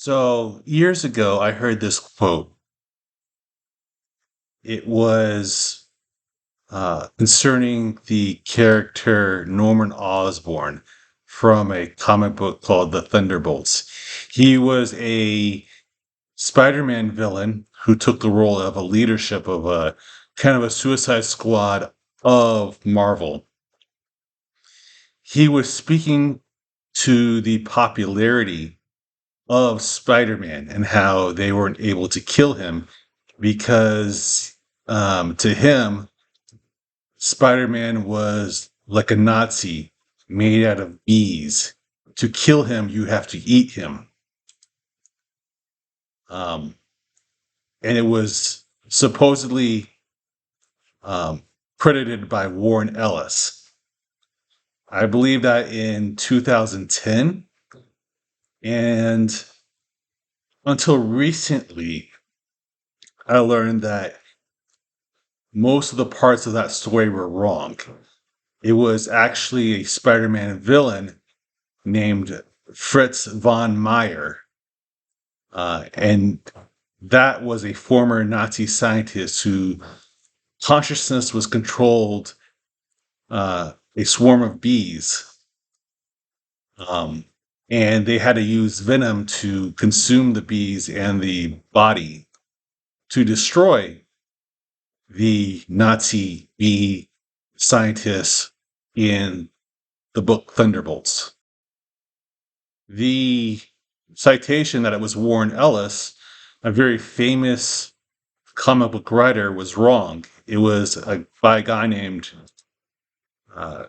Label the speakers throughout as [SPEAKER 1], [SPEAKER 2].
[SPEAKER 1] So years ago, I heard this quote. It was concerning the character Norman Osborn from a comic book called The Thunderbolts. He was a Spider-Man villain who took the role of a leadership of a kind of a Suicide Squad of Marvel. He was speaking to the popularity of Spider-Man and how they weren't able to kill him because to him, Spider-Man was like a Nazi made out of bees. To kill him, you have to eat him. Um, and it was supposedly um, credited by Warren Ellis. I believe that in 2010. And until recently, I learned that most of the parts of that story were wrong. It was actually a Spider Man villain named Fritz von Meyer. And that was a former Nazi scientist who consciousness was controlled a swarm of bees. Um, and they had to use venom to consume the bees and the body to destroy the Nazi bee scientists in the book Thunderbolts. The citation that it was Warren Ellis, a very famous comic book writer, was wrong. It was by a guy named uh,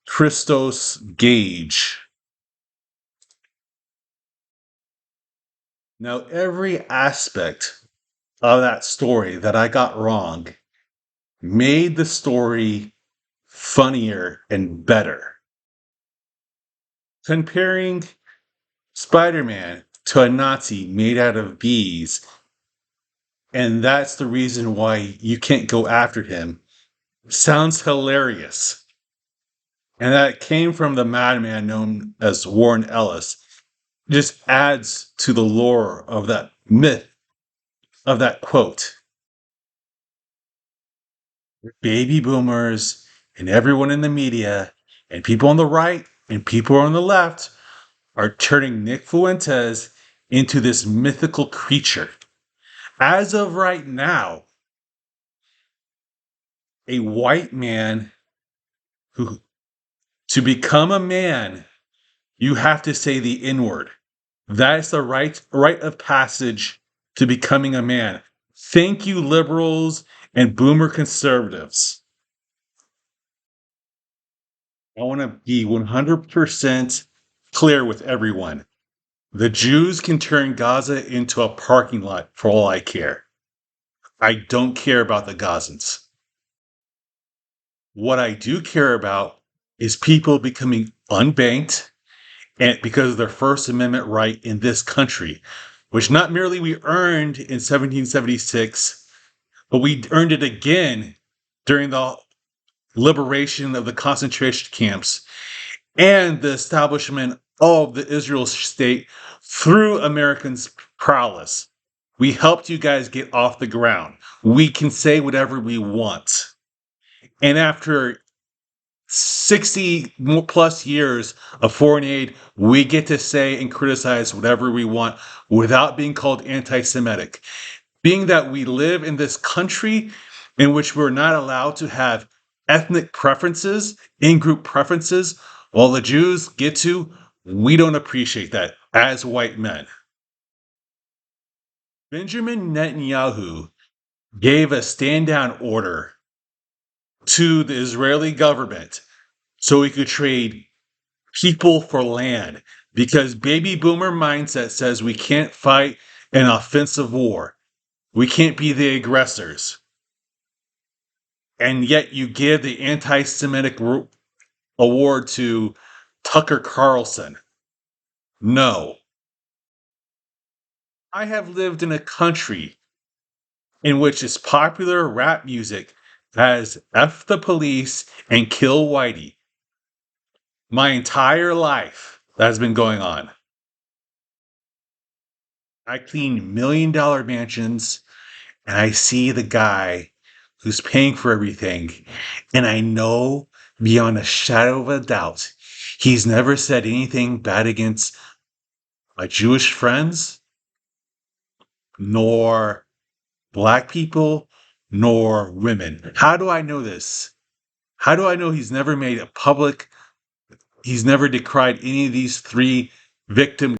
[SPEAKER 1] Christos Gage. Now, every aspect of that story that I got wrong made the story funnier and better. Comparing Spider Man to a Nazi made out of bees, and that's the reason why you can't go after him, sounds hilarious. And that came from the madman known as Warren Ellis. Just adds to the lore of that myth, of that quote. Baby boomers and everyone in the media and people on the right and people on the left are turning Nick Fuentes into this mythical creature. As of right now, a white man who, to become a man, you have to say the N word. That is the rite of passage to becoming a man. Thank you, liberals and boomer conservatives. I want to be 100% clear with everyone. The Jews can turn Gaza into a parking lot for all I care. I don't care about the Gazans. What I do care about is people becoming unbanked and because of their First Amendment right in this country, which not merely we earned in 1776, but we earned it again during the liberation of the concentration camps and the establishment of the Israel state through Americans' prowess. We helped you guys get off the ground. We can say whatever we want. And after 60 more plus years of foreign aid, we get to say and criticize whatever we want without being called anti-Semitic. Being that we live in this country in which we're not allowed to have ethnic preferences, in-group preferences, while the Jews get to, we don't appreciate that as white men. Benjamin Netanyahu gave a stand-down order to the Israeli government so he could trade people for land because baby boomer mindset says we can't fight an offensive war. We can't be the aggressors. And yet you give the anti-Semitic award to Tucker Carlson. No. I have lived in a country in which its popular rap music has F the police and kill Whitey. My entire life that has been going on. I clean $1 million mansions and I see the guy who's paying for everything. And I know beyond a shadow of a doubt, he's never said anything bad against my Jewish friends, nor black people, nor women. How do I know this? How do I know he's never made a public, he's never decried any of these three victim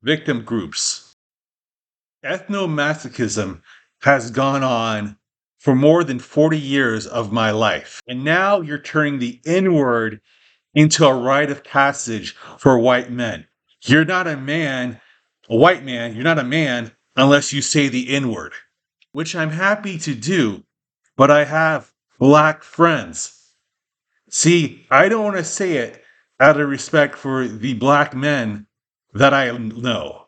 [SPEAKER 1] victim groups? Ethnomasochism has gone on for more than 40 years of my life. And now you're turning the N word into a rite of passage for white men. You're not a man, a white man, you're not a man unless you say the N word, which I'm happy to do, but I have black friends. See, I don't want to say it out of respect for the black men that I know.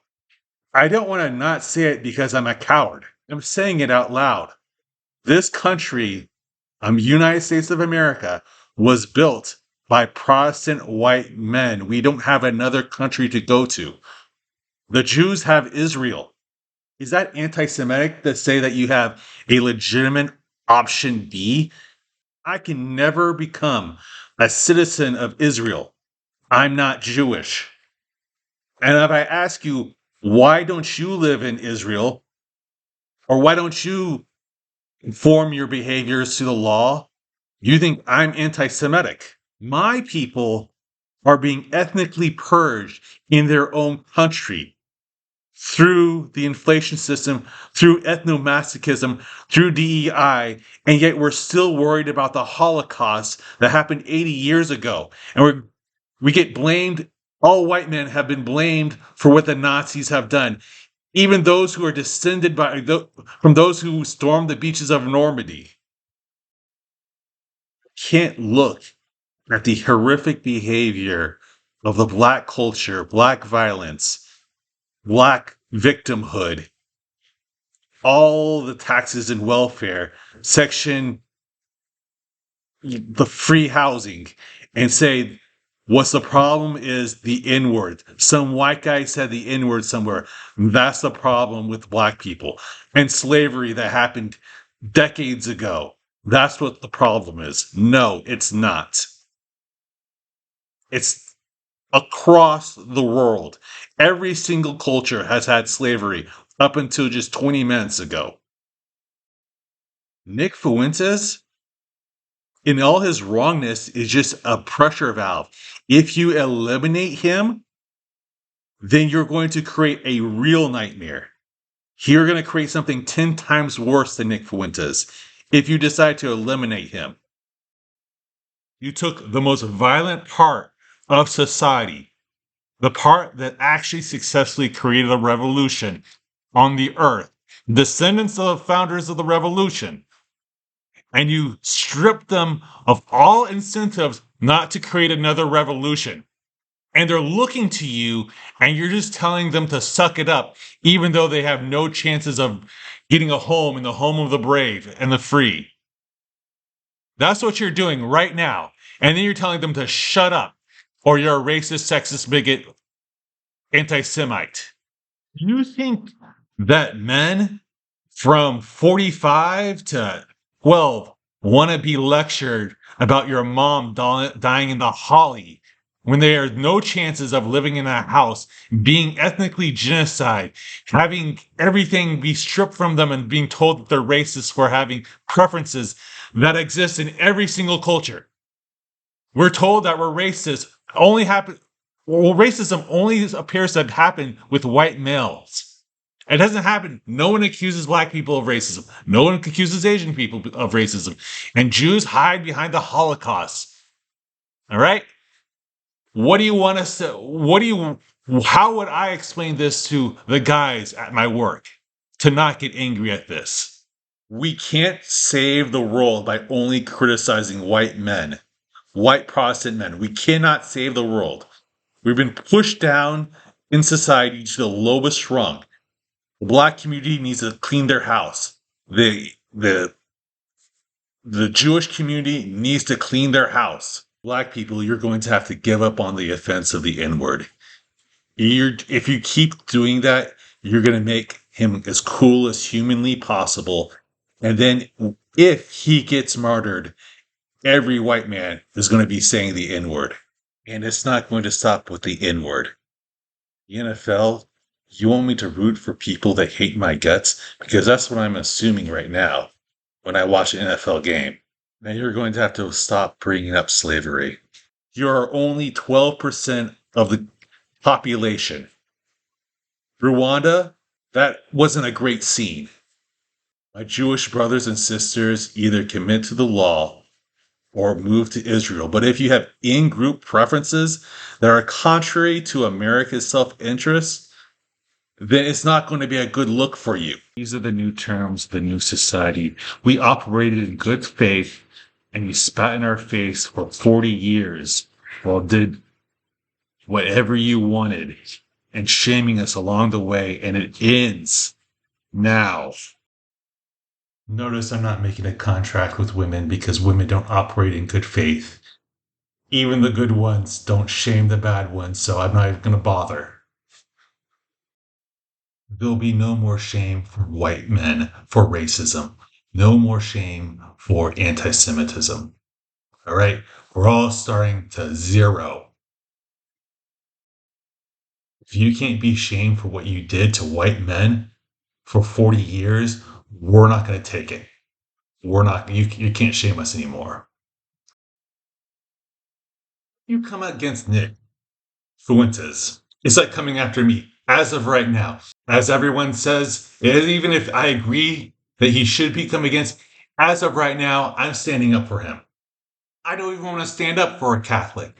[SPEAKER 1] I don't want to not say it because I'm a coward. I'm saying it out loud. This country, United States of America, was built by Protestant white men. We don't have another country to go to. The Jews have Israel. Is that anti-Semitic to say that you have a legitimate option B? I can never become a citizen of Israel. I'm not Jewish. And if I ask you, why don't you live in Israel? Or why don't you conform your behaviors to the law? You think I'm anti Semitic. My people are being ethnically purged in their own country through the inflation system, through ethnomasochism, through DEI, and yet we're still worried about the Holocaust that happened 80 years ago. And we get blamed, all white men have been blamed for what the Nazis have done. Even those who are descended from those who stormed the beaches of Normandy can't look at the horrific behavior of the black culture, black violence, black victimhood, all the taxes and welfare, the free housing, and say, what's the problem is the N word. Some white guy said the N word somewhere. That's the problem with black people. And slavery that happened decades ago. That's what the problem is. No, it's not. It's across the world. Every single culture has had slavery up until just 20 minutes ago. Nick Fuentes, in all his wrongness, is just a pressure valve. If you eliminate him, then you're going to create a real nightmare. You're going to create something 10 times worse than Nick Fuentes if you decide to eliminate him. You took the most violent part of society, the part that actually successfully created a revolution on the earth, descendants of the founders of the revolution, and you strip them of all incentives not to create another revolution. And they're looking to you, and you're just telling them to suck it up, even though they have no chances of getting a home in the home of the brave and the free. That's what you're doing right now. And then you're telling them to shut up, or you're a racist, sexist, bigot, anti-Semite. You think that men from 45 to 12 want to be lectured about your mom dying in the Holly when there are no chances of living in that house, being ethnically genocide, having everything be stripped from them and being told that they're racist for having preferences that exist in every single culture? We're told that we're racist racism only appears to happen with white males. It doesn't happen. No one accuses black people of racism. No one accuses Asian people of racism. And Jews hide behind the Holocaust. All right? What do you want us to, how would I explain this to the guys at my work to not get angry at this? We can't save the world by only criticizing white men, white Protestant men. We cannot save the world. We've been pushed down in society to the lowest rung. The black community needs to clean their house. The Jewish community needs to clean their house. Black people, you're going to have to give up on the offense of the N-word. If you keep doing that, You're going to make him as cool as humanly possible. And then if he gets martyred, every white man is going to be saying the N word. And it's not going to stop with the N word. The NFL, you want me to root for people that hate my guts? Because that's what I'm assuming right now when I watch an NFL game. Now you're going to have to stop bringing up slavery. You're only 12% of the population. Rwanda, that wasn't a great scene. My Jewish brothers and sisters either commit to the law or move to Israel. But if you have in group preferences that are contrary to America's self interest, then it's not going to be a good look for you. These are the new terms, the new society. We operated in good faith and you spat in our face for 40 years while did whatever you wanted and shaming us along the way, and it ends now. Notice I'm not making a contract with women because women don't operate in good faith. Even the good ones don't shame the bad ones, so I'm not even going to bother. There'll be no more shame for white men for racism. No more shame for anti Semitism. All right? We're all starting to zero. If you can't be shamed for what you did to white men for 40 years, we're not going to take it. You can't shame us anymore. You come against Nick Fuentes. It's like coming after me as of right now. As everyone says, even if I agree that he should be come against, as of right now, I'm standing up for him. I don't even want to stand up for a Catholic.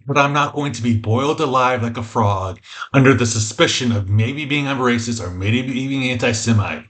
[SPEAKER 1] But I'm not going to be boiled alive like a frog under the suspicion of maybe being a racist or maybe being anti-Semite.